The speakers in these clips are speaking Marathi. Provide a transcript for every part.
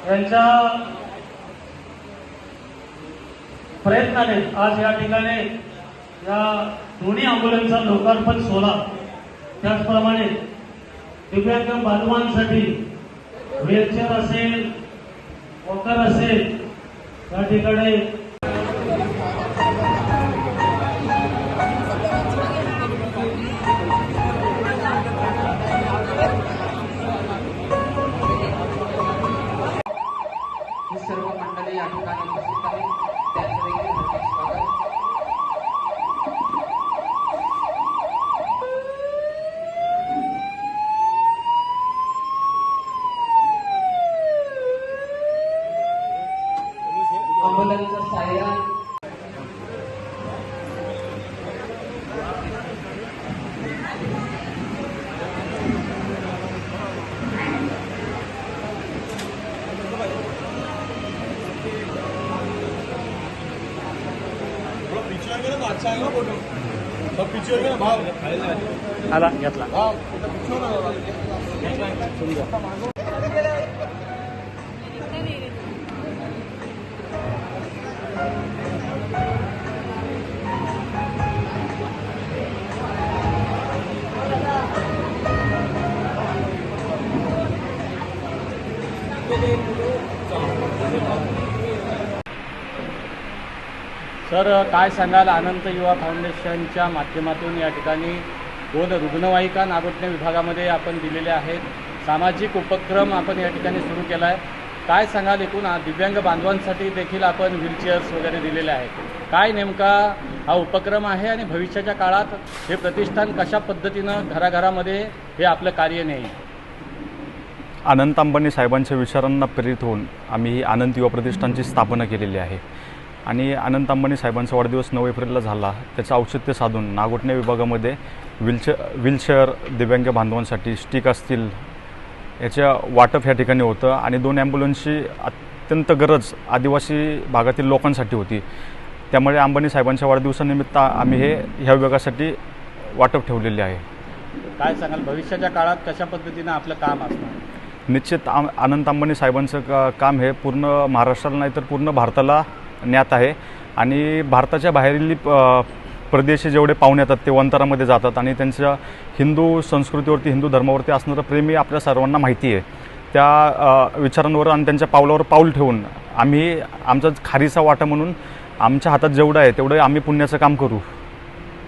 यांच्या प्रयत्नाने आज या ठिकाणी या दोन्ही अँब्युलन्सचा लोकार्पण सोहळा, त्याचप्रमाणे दिव्यांग बांधवांसाठी व्हीलचेअर असेल, वॉकर असेल, या ठिकाणी सर्व मंडळी या ठिकाणी उपस्थित आहेत, त्यांचं देखील हार्दिक स्वागत. अँब्युलन्सचा सायरन अच्छा आएगा फोटो सब पीछे हो गया भाव आला घेतला. भाव पीछे हो ना सर, काय सांगाल? अनंत युवा फाउंडेशनच्या माध्यमातून या ठिकाणी 2 रुग्णवाहिका नागोठणे विभागामध्ये आपण दिलेल्या आहेत. सामाजिक उपक्रम आपण या ठिकाणी सुरू केला आहे. काय सांगाल? एकूण दिव्यांग बांधवांसाठी देखील आपण व्हीलचेअर्स वगैरे दिलेले आहेत. काय नेमका हा उपक्रम आहे आणि भविष्याच्या काळात हे प्रतिष्ठान कशा पद्धतीनं घराघरामध्ये हे आपलं कार्य नेईल? अनंत अंबानी साहेबांच्या विचारांना प्रेरित होऊन आम्ही ही अनंत युवा प्रतिष्ठानची स्थापना केलेली आहे. आणि अनंत अंबानी साहेबांचा वाढदिवस 9 एप्रिलला झाला. त्याचं औचित्य साधून नागोठणे विभागामध्ये व्हीलचेअर दिव्यांग बांधवांसाठी स्टिक असतील याच्या वाटप ह्या ठिकाणी होतं. आणि 2 ॲम्ब्युलन्सची अत्यंत गरज आदिवासी भागातील लोकांसाठी होती. त्यामुळे अंबानी साहेबांच्या वाढदिवसानिमित्त आम्ही ह्या विभागासाठी वाटप ठेवलेले आहे. काय सांगाल? भविष्याच्या काळात कशा पद्धतीनं आपलं काम असणार? निश्चित अनंत अंबानी साहेबांचं काम हे पूर्ण महाराष्ट्राला नाही तर पूर्ण भारताला ज्ञात आहे. आणि भारताच्या बाहेरील प्रदेश जेवढे पाहुणे येतात ते वंतारामध्ये जातात आणि त्यांच्या हिंदू संस्कृतीवरती, हिंदू धर्मावरती असणारं प्रेमी आपल्या सर्वांना माहिती आहे. त्या विचारांवर आणि त्यांच्या पावलावर पाऊल ठेवून आम्ही आमचा खारीचा वाटा म्हणून आमच्या हातात जेवढं आहे तेवढं आम्ही पुण्याचं काम करू.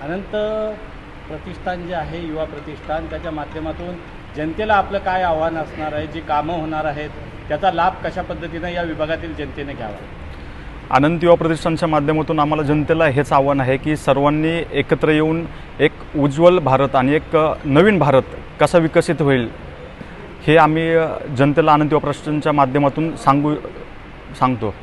अनंत प्रतिष्ठान जे आहे, युवा प्रतिष्ठान, त्याच्या माध्यमातून जनतेला आपलं काय आव्हान असणार आहे? जी कामं होणार आहेत त्याचा लाभ कशा पद्धतीनं या विभागातील जनतेने घ्यावा? अनंत युवा प्रतिष्ठानच्या माध्यमातून आम्हाला जनतेला हेच आव्हान आहे की सर्वांनी एकत्र येऊन एक उज्ज्वल भारत आणि एक नवीन भारत कसा विकसित होईल हे आम्ही जनतेला अनंत युवा प्रतिष्ठानच्या माध्यमातून सांगतो.